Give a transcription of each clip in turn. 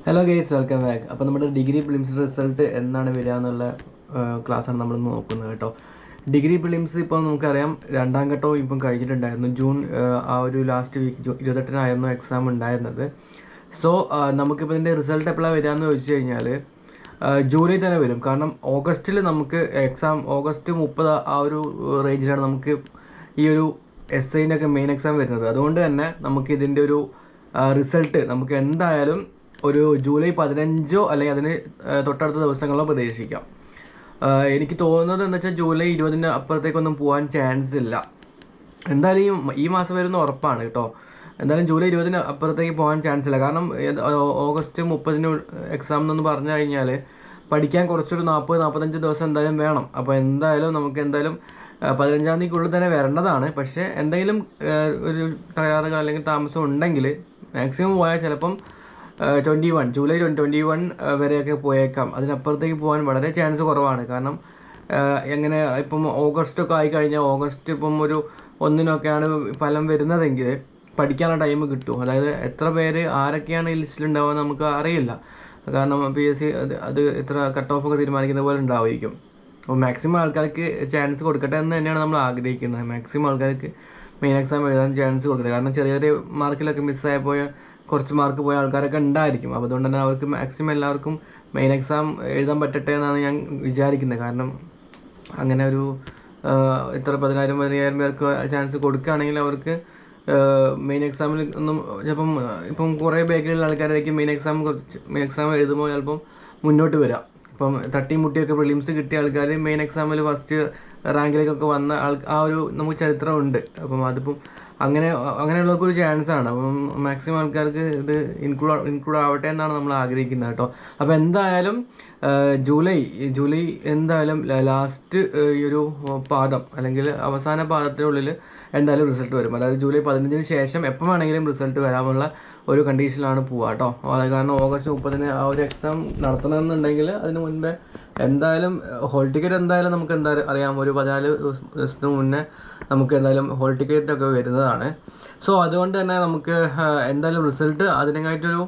Hello guys, welcome back. അപ്പോൾ നമ്മുടെ degree prelims result എന്നാണ് വരിക എന്നുള്ള ക്ലാസ്സാണ് നമ്മൾ നോക്കുന്നത് കേട്ടോ. ഡിഗ്രി പ്രിലിംസ് ഇപ്പോൾ നമുക്കറിയാം, രണ്ടാം ഘട്ടവും ഇപ്പം കഴിഞ്ഞിട്ടുണ്ടായിരുന്നു. ജൂൺ ആ ഒരു ലാസ്റ്റ് വീക്ക് 28-നായിരുന്നു എക്സാം ഉണ്ടായിരുന്നത്. സോ നമുക്കിപ്പോൾ ഇതിൻ്റെ റിസൾട്ട് എപ്പോഴാണ് വരിക എന്ന് ചോദിച്ചു കഴിഞ്ഞാൽ ജൂലൈ തന്നെ വരും. കാരണം ഓഗസ്റ്റിൽ നമുക്ക് എക്സാം, ഓഗസ്റ്റ് 30 ആ ഒരു റേഞ്ചിലാണ് നമുക്ക് ഈ ഒരു SIൻ്റെ ഒക്കെ മെയിൻ എക്സാം വരുന്നത്. അതുകൊണ്ട് തന്നെ നമുക്ക് ഇതിൻ്റെ ഒരു റിസൾട്ട് നമുക്ക് എന്തായാലും ഒരു ജൂലൈ 15 അല്ലെങ്കിൽ അതിന് തൊട്ടടുത്ത ദിവസങ്ങളോ പ്രതീക്ഷിക്കാം. എനിക്ക് തോന്നുന്നത് എന്താ വെച്ചാൽ ജൂലൈ 20 അപ്പുറത്തേക്കൊന്നും പോകാൻ ചാൻസ് ഇല്ല. എന്തായാലും ഈ മാസം വരുന്ന ഉറപ്പാണ് കേട്ടോ. എന്തായാലും ജൂലൈ 20 അപ്പുറത്തേക്ക് പോകാൻ ചാൻസ് ഇല്ല. കാരണം ഓഗസ്റ്റ് 30 എക്സാം എന്ന് പറഞ്ഞു കഴിഞ്ഞാൽ പഠിക്കാൻ കുറച്ചൊരു 40-45 ദിവസം എന്തായാലും വേണം. അപ്പോൾ എന്തായാലും നമുക്ക് 15-ാം തീയതിക്കുള്ളിൽ തന്നെ വരേണ്ടതാണ്. പക്ഷേ എന്തെങ്കിലും ഒരു തയ്യാറുകൾ അല്ലെങ്കിൽ താമസം ഉണ്ടെങ്കിൽ മാക്സിമം പോയാൽ ചിലപ്പം ജൂലൈ 21 വരെയൊക്കെ പോയേക്കാം. അതിനപ്പുറത്തേക്ക് പോകാൻ വളരെ ചാൻസ് കുറവാണ്. കാരണം എങ്ങനെ ഇപ്പം ഓഗസ്റ്റൊക്കെ ആയിക്കഴിഞ്ഞാൽ, ഓഗസ്റ്റ് ഇപ്പം ഒരു 1-നൊക്കെയാണ് ഫലം വരുന്നതെങ്കിൽ പഠിക്കാനുള്ള ടൈം കിട്ടും. അതായത് എത്ര പേര് ആരൊക്കെയാണ് ഈ ലിസ്റ്റിലുണ്ടാവുക നമുക്ക് അറിയില്ല. കാരണം PSC അത് ഇത്ര കട്ട് ഓഫൊക്കെ തീരുമാനിക്കുന്ന പോലെ ഉണ്ടാവുമായിരിക്കും. അപ്പോൾ മാക്സിമം ആൾക്കാർക്ക് ചാൻസ് കൊടുക്കട്ടെ എന്ന് തന്നെയാണ് നമ്മൾ ആഗ്രഹിക്കുന്നത്. മാക്സിമം ആൾക്കാർക്ക് മെയിൻ എക്സാം എഴുതാൻ ചാൻസ് കൊടുക്കട്ടെ. കാരണം ചെറിയ ചെറിയ മാർക്കിലൊക്കെ മിസ്സായി കുറച്ച് മാർക്ക് പോയ ആൾക്കാരൊക്കെ ഉണ്ടായിരിക്കും. അപ്പോൾ അതുകൊണ്ട് തന്നെ അവർക്ക് മാക്സിമം എല്ലാവർക്കും മെയിൻ എക്സാം എഴുതാൻ പറ്റട്ടെ എന്നാണ് ഞാൻ വിചാരിക്കുന്നത്. കാരണം അങ്ങനെ ഒരു ഇത്ര 10,000-15,000 പേർക്ക് ചാൻസ് കൊടുക്കുകയാണെങ്കിൽ അവർക്ക് മെയിൻ എക്സാമിൽ ഒന്നും ചിലപ്പം ഇപ്പം കുറേ ബാക്കിലുള്ള ആൾക്കാരായിരിക്കും മെയിൻ എക്സാം എഴുതുമ്പോൾ ചിലപ്പം മുന്നോട്ട് വരാം. ഇപ്പം തട്ടിമുട്ടിയൊക്കെ പ്രിലിംസ് കിട്ടിയ ആൾക്കാർ മെയിൻ എക്സാമിൽ ഫസ്റ്റ് റാങ്കിലേക്കൊക്കെ വന്ന ആ ഒരു നമുക്ക് ചരിത്രമുണ്ട്. അപ്പം അതിപ്പം അങ്ങനെയുള്ളവർക്കൊരു ചാൻസാണ്. അപ്പം മാക്സിമം ആൾക്കാർക്ക് ഇത് ഇൻക്ലൂഡ് ആവട്ടെ എന്നാണ് നമ്മൾ ആഗ്രഹിക്കുന്നത് കേട്ടോ. അപ്പോൾ എന്തായാലും ജൂലൈ എന്തായാലും ലാസ്റ്റ് ഈ ഒരു പാദം അല്ലെങ്കിൽ അവസാന പാദത്തിനുള്ളിൽ എന്തായാലും റിസൾട്ട് വരും. അതായത് ജൂലൈ 15 ശേഷം എപ്പോൾ വേണമെങ്കിലും റിസൾട്ട് വരാനുള്ള ഒരു കണ്ടീഷനിലാണ് പോവുക കേട്ടോ. കാരണം ഓഗസ്റ്റ് 30 ആ ഒരു എക്സാം നടത്തണമെന്നുണ്ടെങ്കിൽ അതിന് മുൻപേ എന്തായാലും ഹോൾ ടിക്കറ്റ് എന്തായാലും നമുക്ക് അറിയാം, ഒരു 14 ദിവസത്തിന് മുന്നേ നമുക്ക് എന്തായാലും ഹോൾ ടിക്കറ്റൊക്കെ വരുന്നതാണ്. സോ അതുകൊണ്ട് തന്നെ നമുക്ക് എന്തായാലും റിസൾട്ട് അതിനായിട്ടൊരു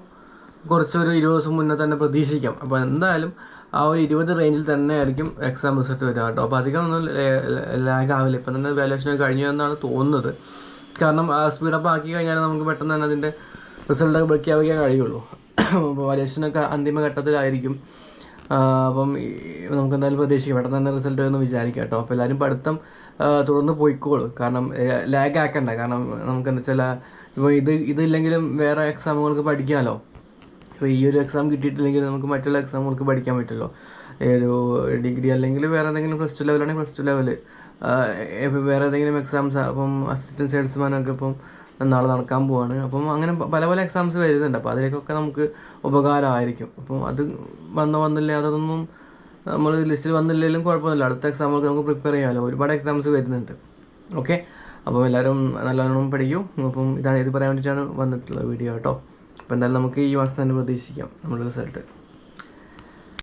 കുറച്ചൊരു 20 ദിവസം മുന്നേ തന്നെ പ്രതീക്ഷിക്കാം. അപ്പോൾ എന്തായാലും ആ ഒരു 20 റേഞ്ചിൽ തന്നെ ആയിരിക്കും എക്സാം റിസൾട്ട് വരിക കേട്ടോ. അപ്പോൾ അധികം ഒന്നും ലാഗ് ആവില്ല. ഇപ്പം തന്നെ വാല്യുവേഷനൊക്കെ കഴിഞ്ഞു എന്നാണ് തോന്നുന്നത്. കാരണം സ്പീഡപ്പ് ആക്കി കഴിഞ്ഞാൽ നമുക്ക് പെട്ടെന്ന് തന്നെ അതിൻ്റെ റിസൾട്ടൊക്കെ പ്രഖ്യാപിക്കാൻ കഴിയുള്ളൂ. അപ്പോൾ വാല്യുവേഷനൊക്കെ അന്തിമ ഘട്ടത്തിലായിരിക്കും. അപ്പം നമുക്ക് എന്തായാലും പ്രതീക്ഷിക്കാം പെട്ടെന്ന് തന്നെ റിസൾട്ട് വരുമെന്ന് വിചാരിക്കാം കേട്ടോ. അപ്പോൾ എല്ലാവരും പഠിത്തം തുടർന്ന് പോയിക്കോളും. കാരണം ലാഗ് ആക്കണ്ട. കാരണം നമുക്ക് എന്താ വെച്ചാൽ ഇപ്പോൾ ഇതില്ലെങ്കിലും വേറെ എക്സാമുകൾക്ക് പഠിക്കാമല്ലോ. ഇപ്പോൾ ഈ ഒരു എക്സാം കിട്ടിയിട്ടില്ലെങ്കിൽ നമുക്ക് മറ്റുള്ള എക്സാമുകൾക്ക് പഠിക്കാൻ പറ്റുമല്ലോ. ഒരു ഡിഗ്രി അല്ലെങ്കിൽ വേറെ ഏതെങ്കിലും +2 ലെവലാണെങ്കിൽ +2 ലെവൽ, വേറെ ഏതെങ്കിലും എക്സാംസ്. അപ്പം അസിസ്റ്റൻറ്റ് സെയിൽസ്മാനൊക്കെ ഇപ്പം നാളെ നടക്കാൻ പോവാണ്. അപ്പം അങ്ങനെ പല എക്സാംസ് വരുന്നുണ്ട്. അപ്പോൾ അതിലേക്കൊക്കെ നമുക്ക് ഉപകാരമായിരിക്കും. അപ്പം അത് വന്നില്ല അതൊന്നും നമ്മൾ ലിസ്റ്റിൽ വന്നില്ലെങ്കിലും കുഴപ്പമൊന്നുമില്ല. അടുത്ത എക്സാമുകൾക്ക് നമുക്ക് പ്രിപ്പയർ ചെയ്യാമല്ലോ. ഒരുപാട് എക്സാംസ് വരുന്നുണ്ട്. ഓക്കെ, അപ്പോൾ എല്ലാവരും നല്ലോണം പഠിക്കും. അപ്പം ഇത് പറയാൻ വേണ്ടിയിട്ടാണ് വന്നിട്ടുള്ള വീഡിയോ കേട്ടോ. അപ്പോൾ എന്തായാലും നമുക്ക് ഈ മാസം തന്നെ പ്രതീക്ഷിക്കാം നമ്മുടെ റിസൾട്ട്.